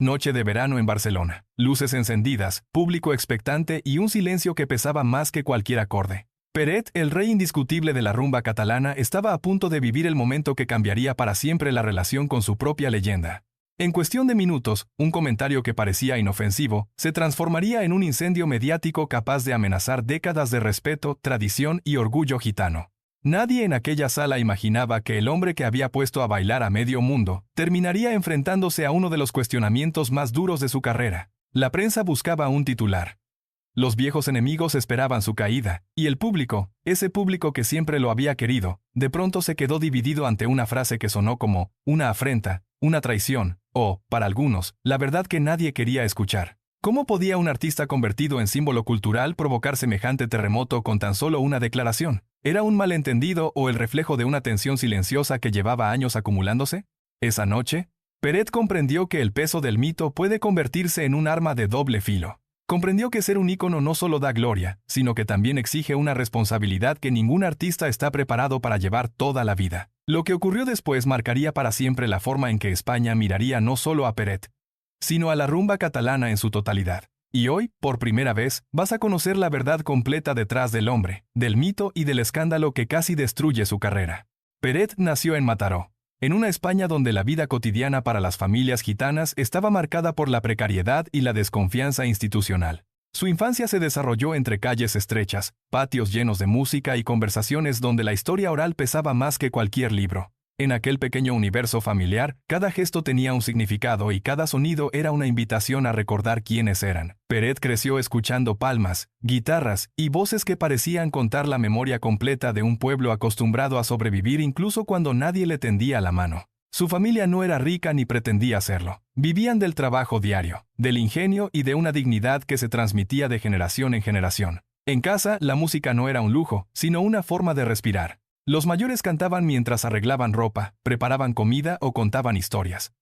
Noche de verano en Barcelona. Luces encendidas, público expectante y un silencio que pesaba más que cualquier acorde. Peret, el rey indiscutible de la rumba catalana, estaba a punto de vivir el momento que cambiaría para siempre la relación con su propia leyenda. En cuestión de minutos, un comentario que parecía inofensivo se transformaría en un incendio mediático capaz de amenazar décadas de respeto, tradición y orgullo gitano. Nadie en aquella sala imaginaba que el hombre que había puesto a bailar a medio mundo terminaría enfrentándose a uno de los cuestionamientos más duros de su carrera. La prensa buscaba un titular. Los viejos enemigos esperaban su caída, y el público, ese público que siempre lo había querido, de pronto se quedó dividido ante una frase que sonó como una afrenta, una traición, o, para algunos, la verdad que nadie quería escuchar. ¿Cómo podía un artista convertido en símbolo cultural provocar semejante terremoto con tan solo una declaración? ¿Era un malentendido o el reflejo de una tensión silenciosa que llevaba años acumulándose? Esa noche, Peret comprendió que el peso del mito puede convertirse en un arma de doble filo. Comprendió que ser un ícono no solo da gloria, sino que también exige una responsabilidad que ningún artista está preparado para llevar toda la vida. Lo que ocurrió después marcaría para siempre la forma en que España miraría no solo a Peret, sino a la rumba catalana en su totalidad. Y hoy, por primera vez, vas a conocer la verdad completa detrás del hombre, del mito y del escándalo que casi destruye su carrera. Peret nació en Mataró, en una España donde la vida cotidiana para las familias gitanas estaba marcada por la precariedad y la desconfianza institucional. Su infancia se desarrolló entre calles estrechas, patios llenos de música y conversaciones donde la historia oral pesaba más que cualquier libro. En aquel pequeño universo familiar, cada gesto tenía un significado y cada sonido era una invitación a recordar quiénes eran. Peret creció escuchando palmas, guitarras y voces que parecían contar la memoria completa de un pueblo acostumbrado a sobrevivir incluso cuando nadie le tendía la mano. Su familia no era rica ni pretendía serlo. Vivían del trabajo diario, del ingenio y de una dignidad que se transmitía de generación en generación. En casa, la música no era un lujo, sino una forma de respirar. Los mayores cantaban mientras arreglaban ropa, preparaban comida o contaban historias.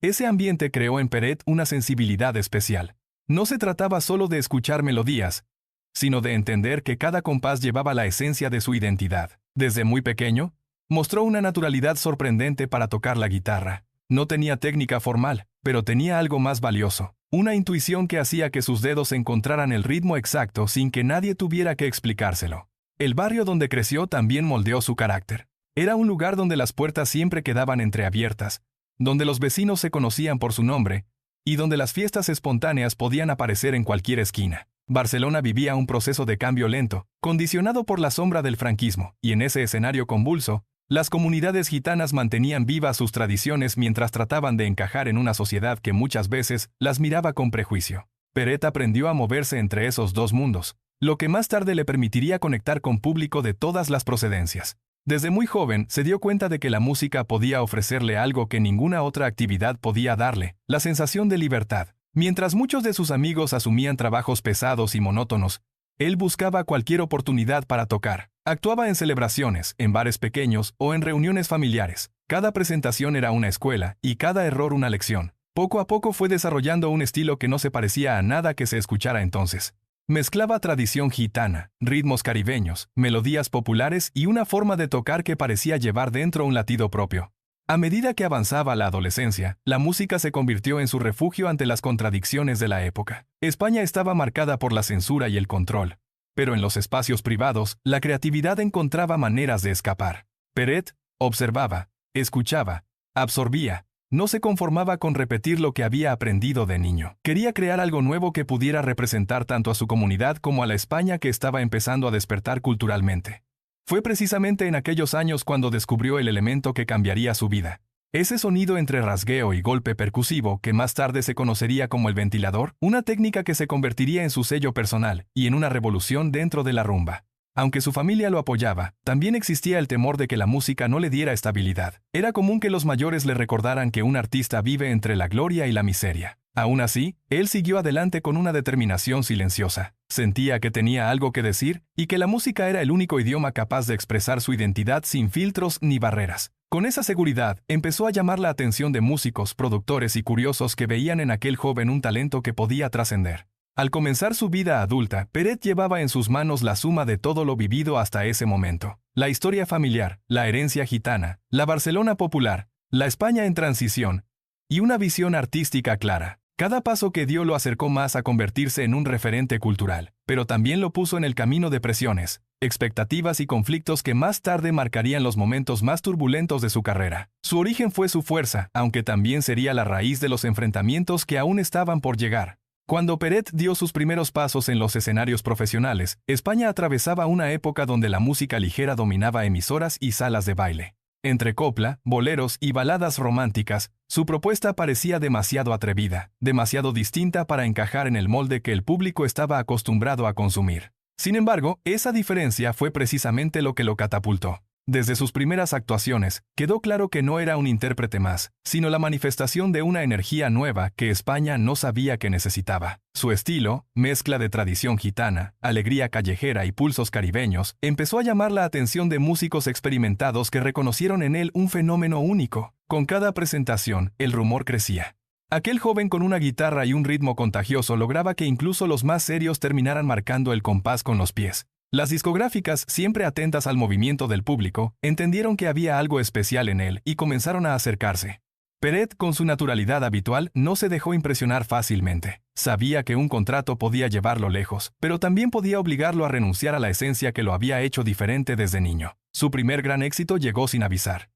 Ese ambiente creó en Peret una sensibilidad especial. No se trataba solo de escuchar melodías, sino de entender que cada compás llevaba la esencia de su identidad. Desde muy pequeño, mostró una naturalidad sorprendente para tocar la guitarra. No tenía técnica formal, pero tenía algo más valioso, una intuición que hacía que sus dedos encontraran el ritmo exacto sin que nadie tuviera que explicárselo. El barrio donde creció también moldeó su carácter. Era un lugar donde las puertas siempre quedaban entreabiertas, donde los vecinos se conocían por su nombre, y donde las fiestas espontáneas podían aparecer en cualquier esquina. Barcelona vivía un proceso de cambio lento, condicionado por la sombra del franquismo, y en ese escenario convulso, las comunidades gitanas mantenían vivas sus tradiciones mientras trataban de encajar en una sociedad que muchas veces las miraba con prejuicio. Peret aprendió a moverse entre esos dos mundos, lo que más tarde le permitiría conectar con público de todas las procedencias. Desde muy joven se dio cuenta de que la música podía ofrecerle algo que ninguna otra actividad podía darle, la sensación de libertad. Mientras muchos de sus amigos asumían trabajos pesados y monótonos, él buscaba cualquier oportunidad para tocar. Actuaba en celebraciones, en bares pequeños o en reuniones familiares. Cada presentación era una escuela y cada error una lección. Poco a poco fue desarrollando un estilo que no se parecía a nada que se escuchara entonces. Mezclaba tradición gitana, ritmos caribeños, melodías populares y una forma de tocar que parecía llevar dentro un latido propio. A medida que avanzaba la adolescencia, la música se convirtió en su refugio ante las contradicciones de la época. España estaba marcada por la censura y el control, pero en los espacios privados, la creatividad encontraba maneras de escapar. Peret observaba, escuchaba, absorbía. No se conformaba con repetir lo que había aprendido de niño. Quería crear algo nuevo que pudiera representar tanto a su comunidad como a la España que estaba empezando a despertar culturalmente. Fue precisamente en aquellos años cuando descubrió el elemento que cambiaría su vida. Ese sonido entre rasgueo y golpe percusivo que más tarde se conocería como el ventilador, una técnica que se convertiría en su sello personal y en una revolución dentro de la rumba. Aunque su familia lo apoyaba, también existía el temor de que la música no le diera estabilidad. Era común que los mayores le recordaran que un artista vive entre la gloria y la miseria. Aún así, él siguió adelante con una determinación silenciosa. Sentía que tenía algo que decir y que la música era el único idioma capaz de expresar su identidad sin filtros ni barreras. Con esa seguridad, empezó a llamar la atención de músicos, productores y curiosos que veían en aquel joven un talento que podía trascender. Al comenzar su vida adulta, Peret llevaba en sus manos la suma de todo lo vivido hasta ese momento. La historia familiar, la herencia gitana, la Barcelona popular, la España en transición y una visión artística clara. Cada paso que dio lo acercó más a convertirse en un referente cultural, pero también lo puso en el camino de presiones, expectativas y conflictos que más tarde marcarían los momentos más turbulentos de su carrera. Su origen fue su fuerza, aunque también sería la raíz de los enfrentamientos que aún estaban por llegar. Cuando Peret dio sus primeros pasos en los escenarios profesionales, España atravesaba una época donde la música ligera dominaba emisoras y salas de baile. Entre copla, boleros y baladas románticas, su propuesta parecía demasiado atrevida, demasiado distinta para encajar en el molde que el público estaba acostumbrado a consumir. Sin embargo, esa diferencia fue precisamente lo que lo catapultó. Desde sus primeras actuaciones, quedó claro que no era un intérprete más, sino la manifestación de una energía nueva que España no sabía que necesitaba. Su estilo, mezcla de tradición gitana, alegría callejera y pulsos caribeños, empezó a llamar la atención de músicos experimentados que reconocieron en él un fenómeno único. Con cada presentación, el rumor crecía. Aquel joven con una guitarra y un ritmo contagioso lograba que incluso los más serios terminaran marcando el compás con los pies. Las discográficas, siempre atentas al movimiento del público, entendieron que había algo especial en él y comenzaron a acercarse. Peret, con su naturalidad habitual, no se dejó impresionar fácilmente. Sabía que un contrato podía llevarlo lejos, pero también podía obligarlo a renunciar a la esencia que lo había hecho diferente desde niño. Su primer gran éxito llegó sin avisar.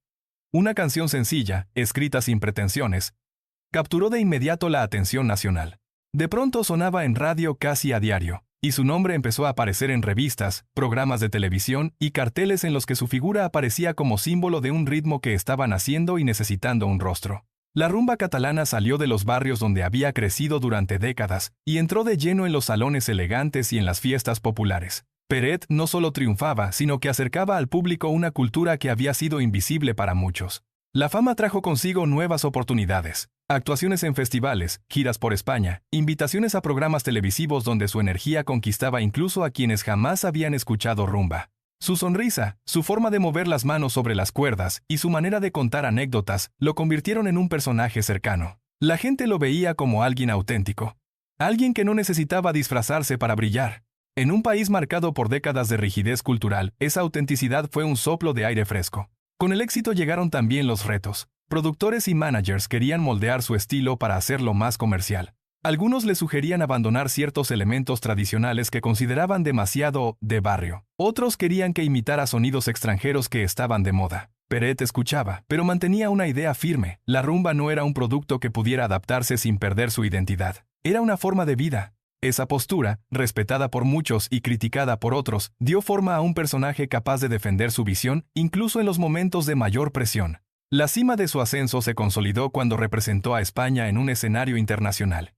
Una canción sencilla, escrita sin pretensiones, capturó de inmediato la atención nacional. De pronto sonaba en radio casi a diario, y su nombre empezó a aparecer en revistas, programas de televisión y carteles en los que su figura aparecía como símbolo de un ritmo que estaba naciendo y necesitando un rostro. La rumba catalana salió de los barrios donde había crecido durante décadas y entró de lleno en los salones elegantes y en las fiestas populares. Peret no solo triunfaba, sino que acercaba al público una cultura que había sido invisible para muchos. La fama trajo consigo nuevas oportunidades. Actuaciones en festivales, giras por España, invitaciones a programas televisivos donde su energía conquistaba incluso a quienes jamás habían escuchado rumba. Su sonrisa, su forma de mover las manos sobre las cuerdas y su manera de contar anécdotas lo convirtieron en un personaje cercano. La gente lo veía como alguien auténtico. Alguien que no necesitaba disfrazarse para brillar. En un país marcado por décadas de rigidez cultural, esa autenticidad fue un soplo de aire fresco. Con el éxito llegaron también los retos. Productores y managers querían moldear su estilo para hacerlo más comercial. Algunos le sugerían abandonar ciertos elementos tradicionales que consideraban demasiado de barrio. Otros querían que imitara sonidos extranjeros que estaban de moda. Peret escuchaba, pero mantenía una idea firme. La rumba no era un producto que pudiera adaptarse sin perder su identidad. Era una forma de vida. Esa postura, respetada por muchos y criticada por otros, dio forma a un personaje capaz de defender su visión incluso en los momentos de mayor presión. La cima de su ascenso se consolidó cuando representó a España en un escenario internacional.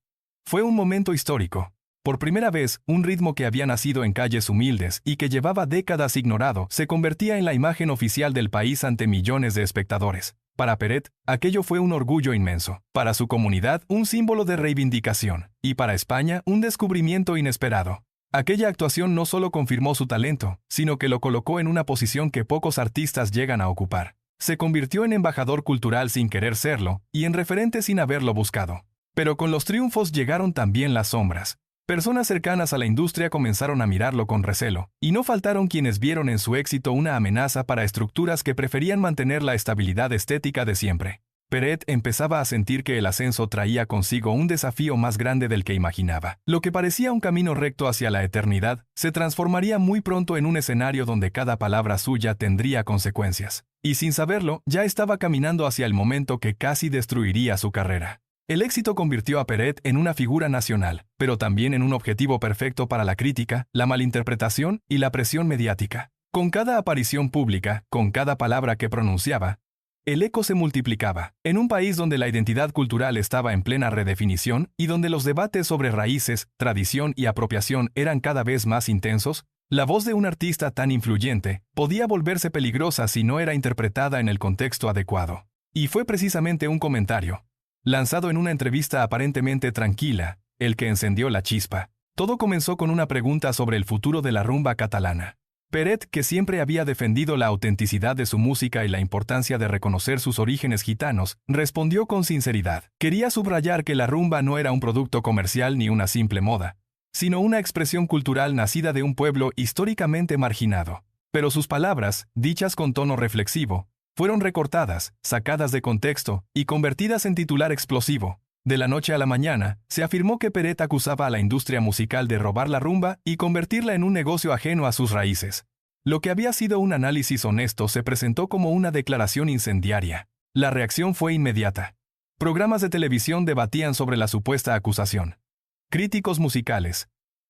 Fue un momento histórico. Por primera vez, un ritmo que había nacido en calles humildes y que llevaba décadas ignorado se convertía en la imagen oficial del país ante millones de espectadores. Para Peret, aquello fue un orgullo inmenso. Para su comunidad, un símbolo de reivindicación. Y para España, un descubrimiento inesperado. Aquella actuación no solo confirmó su talento, sino que lo colocó en una posición que pocos artistas llegan a ocupar. Se convirtió en embajador cultural sin querer serlo, y en referente sin haberlo buscado. Pero con los triunfos llegaron también las sombras. Personas cercanas a la industria comenzaron a mirarlo con recelo, y no faltaron quienes vieron en su éxito una amenaza para estructuras que preferían mantener la estabilidad estética de siempre. Peret empezaba a sentir que el ascenso traía consigo un desafío más grande del que imaginaba. Lo que parecía un camino recto hacia la eternidad, se transformaría muy pronto en un escenario donde cada palabra suya tendría consecuencias. Y sin saberlo, ya estaba caminando hacia el momento que casi destruiría su carrera. El éxito convirtió a Peret en una figura nacional, pero también en un objetivo perfecto para la crítica, la malinterpretación y la presión mediática. Con cada aparición pública, con cada palabra que pronunciaba, el eco se multiplicaba. En un país donde la identidad cultural estaba en plena redefinición y donde los debates sobre raíces, tradición y apropiación eran cada vez más intensos, la voz de un artista tan influyente podía volverse peligrosa si no era interpretada en el contexto adecuado. Y fue precisamente un comentario, lanzado en una entrevista aparentemente tranquila, el que encendió la chispa. Todo comenzó con una pregunta sobre el futuro de la rumba catalana. Peret, que siempre había defendido la autenticidad de su música y la importancia de reconocer sus orígenes gitanos, respondió con sinceridad. Quería subrayar que la rumba no era un producto comercial ni una simple moda, sino una expresión cultural nacida de un pueblo históricamente marginado. Pero sus palabras, dichas con tono reflexivo, fueron recortadas, sacadas de contexto y convertidas en titular explosivo. De la noche a la mañana, se afirmó que Peret acusaba a la industria musical de robar la rumba y convertirla en un negocio ajeno a sus raíces. Lo que había sido un análisis honesto se presentó como una declaración incendiaria. La reacción fue inmediata. Programas de televisión debatían sobre la supuesta acusación. Críticos musicales,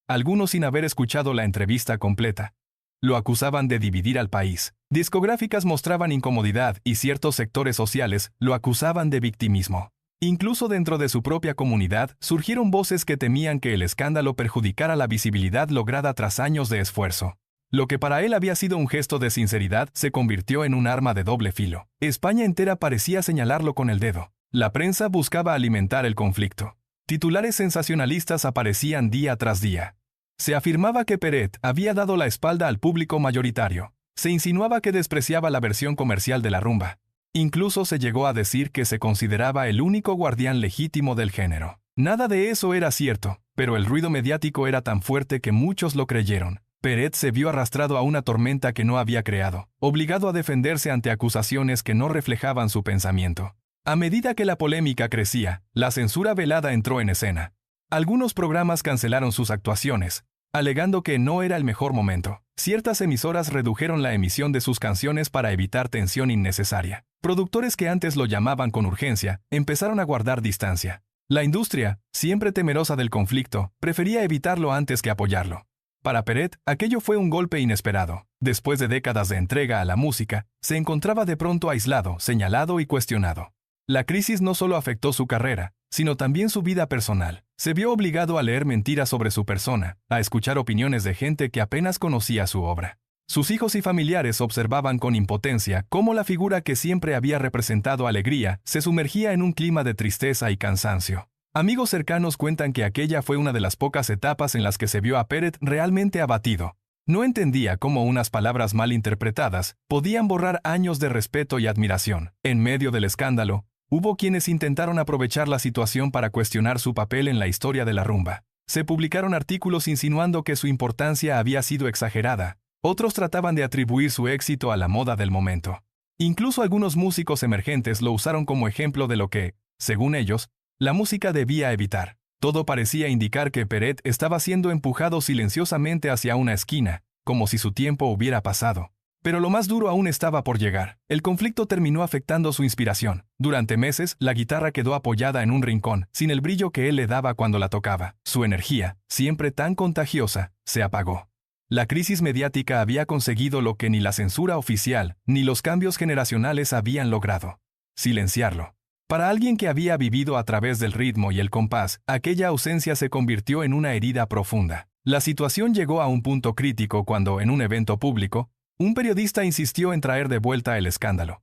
algunos sin haber escuchado la entrevista completa, lo acusaban de dividir al país. Discográficas mostraban incomodidad y ciertos sectores sociales lo acusaban de victimismo. Incluso dentro de su propia comunidad surgieron voces que temían que el escándalo perjudicara la visibilidad lograda tras años de esfuerzo. Lo que para él había sido un gesto de sinceridad se convirtió en un arma de doble filo. España entera parecía señalarlo con el dedo. La prensa buscaba alimentar el conflicto. Titulares sensacionalistas aparecían día tras día. Se afirmaba que Peret había dado la espalda al público mayoritario. Se insinuaba que despreciaba la versión comercial de la rumba. Incluso se llegó a decir que se consideraba el único guardián legítimo del género. Nada de eso era cierto, pero el ruido mediático era tan fuerte que muchos lo creyeron. Peret se vio arrastrado a una tormenta que no había creado, obligado a defenderse ante acusaciones que no reflejaban su pensamiento. A medida que la polémica crecía, la censura velada entró en escena. Algunos programas cancelaron sus actuaciones, alegando que no era el mejor momento. Ciertas emisoras redujeron la emisión de sus canciones para evitar tensión innecesaria. Productores que antes lo llamaban con urgencia, empezaron a guardar distancia. La industria, siempre temerosa del conflicto, prefería evitarlo antes que apoyarlo. Para Peret, aquello fue un golpe inesperado. Después de décadas de entrega a la música, se encontraba de pronto aislado, señalado y cuestionado. La crisis no solo afectó su carrera, sino también su vida personal. Se vio obligado a leer mentiras sobre su persona, a escuchar opiniones de gente que apenas conocía su obra. Sus hijos y familiares observaban con impotencia cómo la figura que siempre había representado alegría se sumergía en un clima de tristeza y cansancio. Amigos cercanos cuentan que aquella fue una de las pocas etapas en las que se vio a Peret realmente abatido. No entendía cómo unas palabras mal interpretadas podían borrar años de respeto y admiración. En medio del escándalo, hubo quienes intentaron aprovechar la situación para cuestionar su papel en la historia de la rumba. Se publicaron artículos insinuando que su importancia había sido exagerada. Otros trataban de atribuir su éxito a la moda del momento. Incluso algunos músicos emergentes lo usaron como ejemplo de lo que, según ellos, la música debía evitar. Todo parecía indicar que Peret estaba siendo empujado silenciosamente hacia una esquina, como si su tiempo hubiera pasado. Pero lo más duro aún estaba por llegar. El conflicto terminó afectando su inspiración. Durante meses, la guitarra quedó apoyada en un rincón, sin el brillo que él le daba cuando la tocaba. Su energía, siempre tan contagiosa, se apagó. La crisis mediática había conseguido lo que ni la censura oficial, ni los cambios generacionales habían logrado: silenciarlo. Para alguien que había vivido a través del ritmo y el compás, aquella ausencia se convirtió en una herida profunda. La situación llegó a un punto crítico cuando, en un evento público, un periodista insistió en traer de vuelta el escándalo.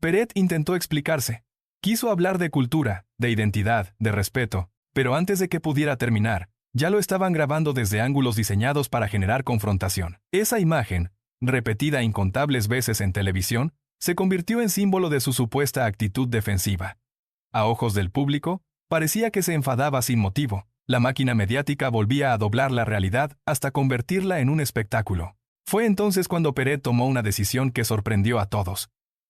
Peret intentó explicarse. Quiso hablar de cultura, de identidad, de respeto, pero antes de que pudiera terminar, ya lo estaban grabando desde ángulos diseñados para generar confrontación. Esa imagen, repetida incontables veces en televisión, se convirtió en símbolo de su supuesta actitud defensiva. A ojos del público, parecía que se enfadaba sin motivo. La máquina mediática volvía a doblar la realidad hasta convertirla en un espectáculo. Fue entonces cuando Peret tomó una decisión que sorprendió a todos.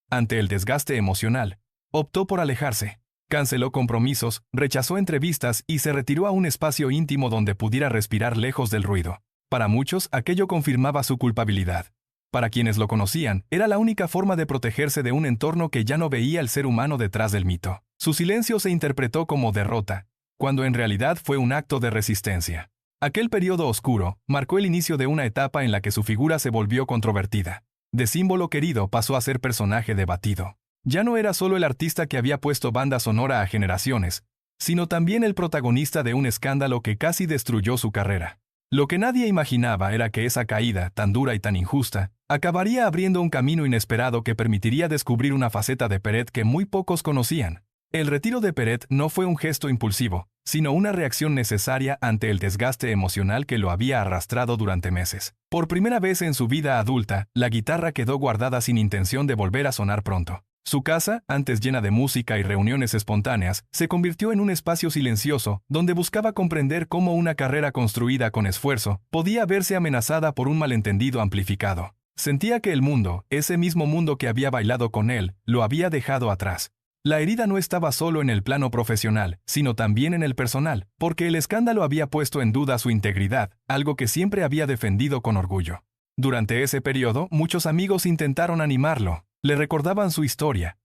Ante el desgaste emocional, optó por alejarse. Canceló compromisos, rechazó entrevistas y se retiró a un espacio íntimo donde pudiera respirar lejos del ruido. Para muchos, aquello confirmaba su culpabilidad. Para quienes lo conocían, era la única forma de protegerse de un entorno que ya no veía el ser humano detrás del mito. Su silencio se interpretó como derrota, cuando en realidad fue un acto de resistencia. Aquel periodo oscuro marcó el inicio de una etapa en la que su figura se volvió controvertida. De símbolo querido pasó a ser personaje debatido. Ya no era solo el artista que había puesto banda sonora a generaciones, sino también el protagonista de un escándalo que casi destruyó su carrera. Lo que nadie imaginaba era que esa caída, tan dura y tan injusta, acabaría abriendo un camino inesperado que permitiría descubrir una faceta de Peret que muy pocos conocían. El retiro de Peret no fue un gesto impulsivo, sino una reacción necesaria ante el desgaste emocional que lo había arrastrado durante meses. Por primera vez en su vida adulta, la guitarra quedó guardada sin intención de volver a sonar pronto. Su casa, antes llena de música y reuniones espontáneas, se convirtió en un espacio silencioso, donde buscaba comprender cómo una carrera construida con esfuerzo podía verse amenazada por un malentendido amplificado. Sentía que el mundo, ese mismo mundo que había bailado con él, lo había dejado atrás. La herida no estaba solo en el plano profesional, sino también en el personal, porque el escándalo había puesto en duda su integridad, algo que siempre había defendido con orgullo. Durante ese periodo, muchos amigos intentaron animarlo, le recordaban su historia,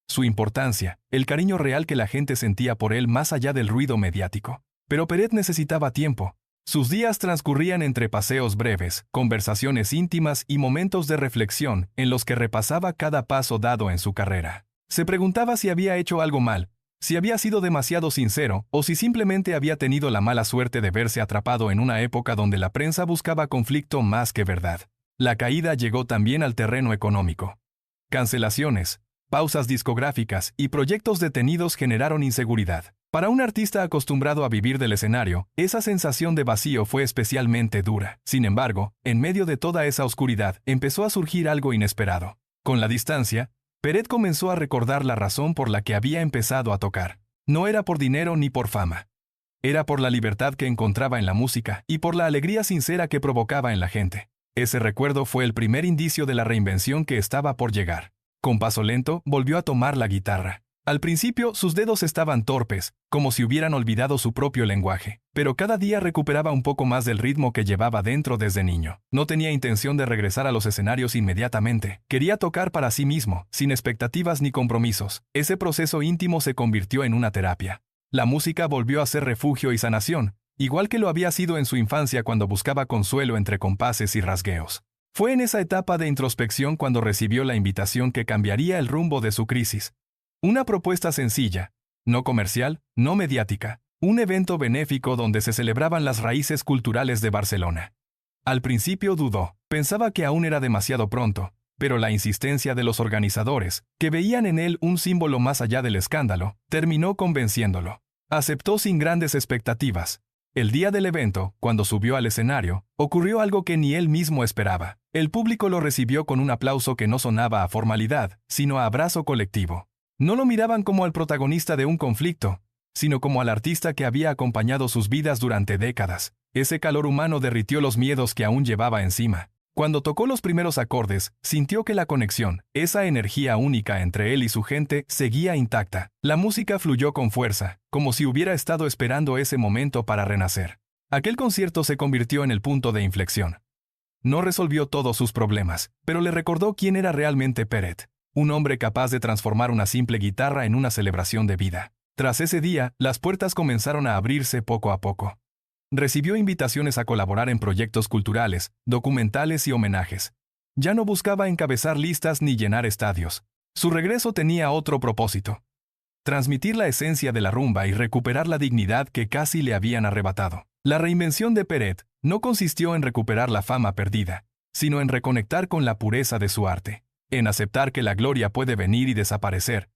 su importancia, el cariño real que la gente sentía por él más allá del ruido mediático. Pero Peret necesitaba tiempo. Sus días transcurrían entre paseos breves, conversaciones íntimas y momentos de reflexión en los que repasaba cada paso dado en su carrera. Se preguntaba si había hecho algo mal, si había sido demasiado sincero o si simplemente había tenido la mala suerte de verse atrapado en una época donde la prensa buscaba conflicto más que verdad. La caída llegó también al terreno económico. Cancelaciones, pausas discográficas y proyectos detenidos generaron inseguridad. Para un artista acostumbrado a vivir del escenario, esa sensación de vacío fue especialmente dura. Sin embargo, en medio de toda esa oscuridad, empezó a surgir algo inesperado. Con la distancia, Peret comenzó a recordar la razón por la que había empezado a tocar. No era por dinero ni por fama. Era por la libertad que encontraba en la música y por la alegría sincera que provocaba en la gente. Ese recuerdo fue el primer indicio de la reinvención que estaba por llegar. Con paso lento, volvió a tomar la guitarra. Al principio, sus dedos estaban torpes, como si hubieran olvidado su propio lenguaje, pero cada día recuperaba un poco más del ritmo que llevaba dentro desde niño. No tenía intención de regresar a los escenarios inmediatamente. Quería tocar para sí mismo, sin expectativas ni compromisos. Ese proceso íntimo se convirtió en una terapia. La música volvió a ser refugio y sanación, igual que lo había sido en su infancia cuando buscaba consuelo entre compases y rasgueos. Fue en esa etapa de introspección cuando recibió la invitación que cambiaría el rumbo de su crisis. Una propuesta sencilla, no comercial, no mediática, un evento benéfico donde se celebraban las raíces culturales de Barcelona. Al principio dudó, pensaba que aún era demasiado pronto, pero la insistencia de los organizadores, que veían en él un símbolo más allá del escándalo, terminó convenciéndolo. Aceptó sin grandes expectativas. El día del evento, cuando subió al escenario, ocurrió algo que ni él mismo esperaba. El público lo recibió con un aplauso que no sonaba a formalidad, sino a abrazo colectivo. No lo miraban como al protagonista de un conflicto, sino como al artista que había acompañado sus vidas durante décadas. Ese calor humano derritió los miedos que aún llevaba encima. Cuando tocó los primeros acordes, sintió que la conexión, esa energía única entre él y su gente, seguía intacta. La música fluyó con fuerza, como si hubiera estado esperando ese momento para renacer. Aquel concierto se convirtió en el punto de inflexión. No resolvió todos sus problemas, pero le recordó quién era realmente Peret. Un hombre capaz de transformar una simple guitarra en una celebración de vida. Tras ese día, las puertas comenzaron a abrirse poco a poco. Recibió invitaciones a colaborar en proyectos culturales, documentales y homenajes. Ya no buscaba encabezar listas ni llenar estadios. Su regreso tenía otro propósito: transmitir la esencia de la rumba y recuperar la dignidad que casi le habían arrebatado. La reinvención de Peret no consistió en recuperar la fama perdida, sino en reconectar con la pureza de su arte. En aceptar que la gloria puede venir y desaparecer,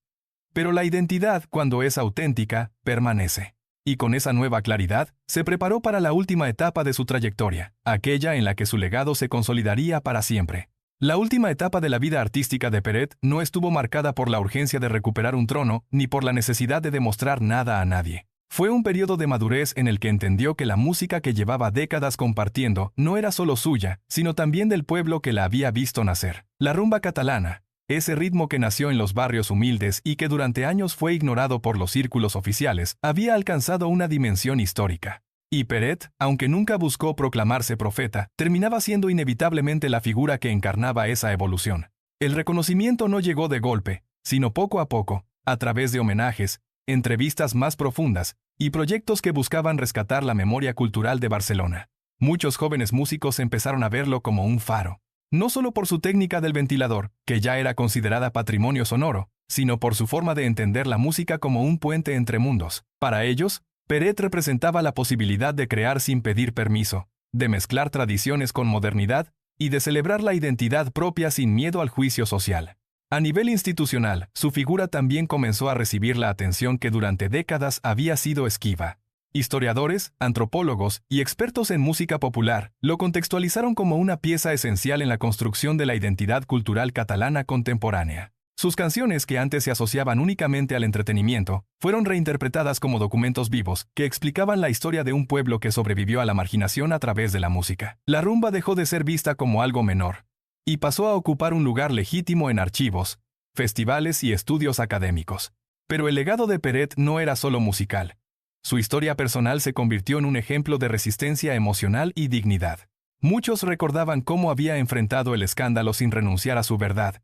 pero la identidad, cuando es auténtica, permanece. Y con esa nueva claridad, se preparó para la última etapa de su trayectoria, aquella en la que su legado se consolidaría para siempre. La última etapa de la vida artística de Peret no estuvo marcada por la urgencia de recuperar un trono, ni por la necesidad de demostrar nada a nadie. Fue un periodo de madurez en el que entendió que la música que llevaba décadas compartiendo no era solo suya, sino también del pueblo que la había visto nacer. La rumba catalana, ese ritmo que nació en los barrios humildes y que durante años fue ignorado por los círculos oficiales, había alcanzado una dimensión histórica. Y Peret, aunque nunca buscó proclamarse profeta, terminaba siendo inevitablemente la figura que encarnaba esa evolución. El reconocimiento no llegó de golpe, sino poco a poco, a través de homenajes, entrevistas más profundas y proyectos que buscaban rescatar la memoria cultural de Barcelona. Muchos jóvenes músicos empezaron a verlo como un faro, no solo por su técnica del ventilador, que ya era considerada patrimonio sonoro, sino por su forma de entender la música como un puente entre mundos. Para ellos, Peret representaba la posibilidad de crear sin pedir permiso, de mezclar tradiciones con modernidad y de celebrar la identidad propia sin miedo al juicio social. A nivel institucional, su figura también comenzó a recibir la atención que durante décadas había sido esquiva. Historiadores, antropólogos y expertos en música popular lo contextualizaron como una pieza esencial en la construcción de la identidad cultural catalana contemporánea. Sus canciones, que antes se asociaban únicamente al entretenimiento, fueron reinterpretadas como documentos vivos que explicaban la historia de un pueblo que sobrevivió a la marginación a través de la música. La rumba dejó de ser vista como algo menor y pasó a ocupar un lugar legítimo en archivos, festivales y estudios académicos. Pero el legado de Peret no era solo musical. Su historia personal se convirtió en un ejemplo de resistencia emocional y dignidad. Muchos recordaban cómo había enfrentado el escándalo sin renunciar a su verdad,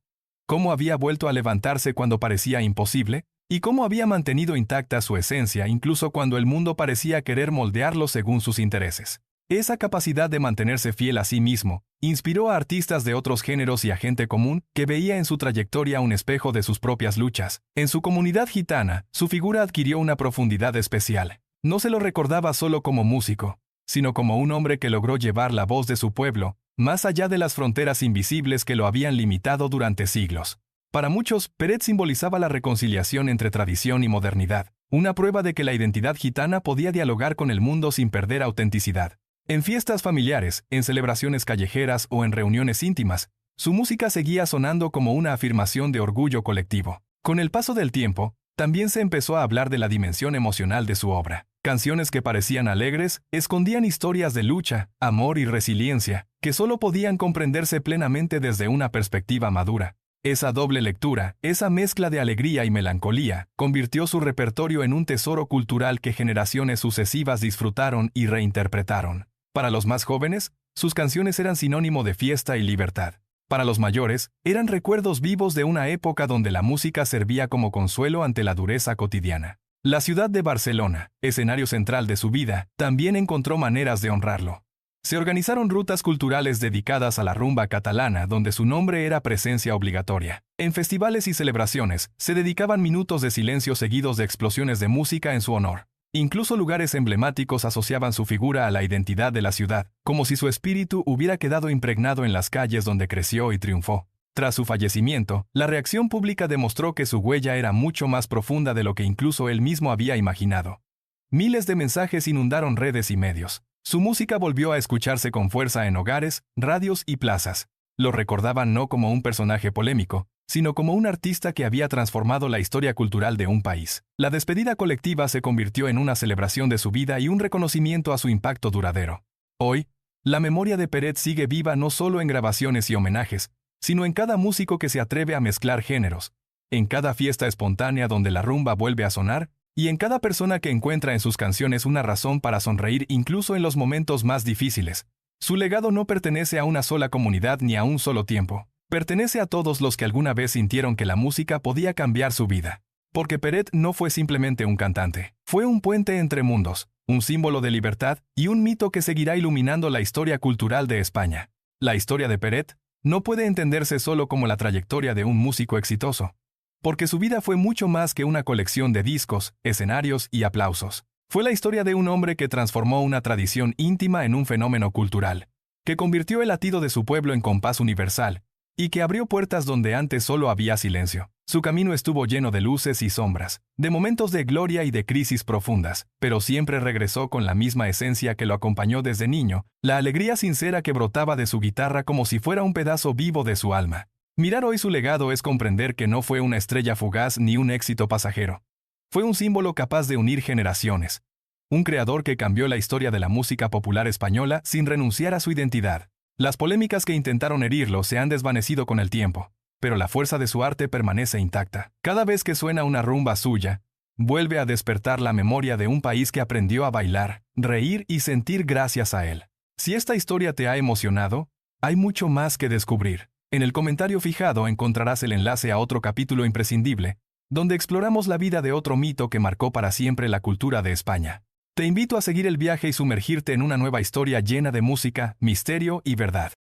cómo había vuelto a levantarse cuando parecía imposible, y cómo había mantenido intacta su esencia incluso cuando el mundo parecía querer moldearlo según sus intereses. Esa capacidad de mantenerse fiel a sí mismo inspiró a artistas de otros géneros y a gente común que veía en su trayectoria un espejo de sus propias luchas. En su comunidad gitana, su figura adquirió una profundidad especial. No se lo recordaba solo como músico, sino como un hombre que logró llevar la voz de su pueblo más allá de las fronteras invisibles que lo habían limitado durante siglos. Para muchos, Peret simbolizaba la reconciliación entre tradición y modernidad, una prueba de que la identidad gitana podía dialogar con el mundo sin perder autenticidad. En fiestas familiares, en celebraciones callejeras o en reuniones íntimas, su música seguía sonando como una afirmación de orgullo colectivo. Con el paso del tiempo, también se empezó a hablar de la dimensión emocional de su obra. Canciones que parecían alegres escondían historias de lucha, amor y resiliencia, que solo podían comprenderse plenamente desde una perspectiva madura. Esa doble lectura, esa mezcla de alegría y melancolía, convirtió su repertorio en un tesoro cultural que generaciones sucesivas disfrutaron y reinterpretaron. Para los más jóvenes, sus canciones eran sinónimo de fiesta y libertad. Para los mayores, eran recuerdos vivos de una época donde la música servía como consuelo ante la dureza cotidiana. La ciudad de Barcelona, escenario central de su vida, también encontró maneras de honrarlo. Se organizaron rutas culturales dedicadas a la rumba catalana donde su nombre era presencia obligatoria. En festivales y celebraciones, se dedicaban minutos de silencio seguidos de explosiones de música en su honor. Incluso lugares emblemáticos asociaban su figura a la identidad de la ciudad, como si su espíritu hubiera quedado impregnado en las calles donde creció y triunfó. Tras su fallecimiento, la reacción pública demostró que su huella era mucho más profunda de lo que incluso él mismo había imaginado. Miles de mensajes inundaron redes y medios. Su música volvió a escucharse con fuerza en hogares, radios y plazas. Lo recordaban no como un personaje polémico, sino como un artista que había transformado la historia cultural de un país. La despedida colectiva se convirtió en una celebración de su vida y un reconocimiento a su impacto duradero. Hoy, la memoria de Peret sigue viva no solo en grabaciones y homenajes, sino en cada músico que se atreve a mezclar géneros, en cada fiesta espontánea donde la rumba vuelve a sonar, y en cada persona que encuentra en sus canciones una razón para sonreír incluso en los momentos más difíciles. Su legado no pertenece a una sola comunidad ni a un solo tiempo. Pertenece a todos los que alguna vez sintieron que la música podía cambiar su vida. Porque Peret no fue simplemente un cantante. Fue un puente entre mundos, un símbolo de libertad y un mito que seguirá iluminando la historia cultural de España. La historia de Peret no puede entenderse solo como la trayectoria de un músico exitoso. Porque su vida fue mucho más que una colección de discos, escenarios y aplausos. Fue la historia de un hombre que transformó una tradición íntima en un fenómeno cultural, que convirtió el latido de su pueblo en compás universal, y que abrió puertas donde antes solo había silencio. Su camino estuvo lleno de luces y sombras, de momentos de gloria y de crisis profundas, pero siempre regresó con la misma esencia que lo acompañó desde niño, la alegría sincera que brotaba de su guitarra como si fuera un pedazo vivo de su alma. Mirar hoy su legado es comprender que no fue una estrella fugaz ni un éxito pasajero. Fue un símbolo capaz de unir generaciones. Un creador que cambió la historia de la música popular española sin renunciar a su identidad. Las polémicas que intentaron herirlo se han desvanecido con el tiempo, pero la fuerza de su arte permanece intacta. Cada vez que suena una rumba suya, vuelve a despertar la memoria de un país que aprendió a bailar, reír y sentir gracias a él. Si esta historia te ha emocionado, hay mucho más que descubrir. En el comentario fijado encontrarás el enlace a otro capítulo imprescindible, donde exploramos la vida de otro mito que marcó para siempre la cultura de España. Te invito a seguir el viaje y sumergirte en una nueva historia llena de música, misterio y verdad.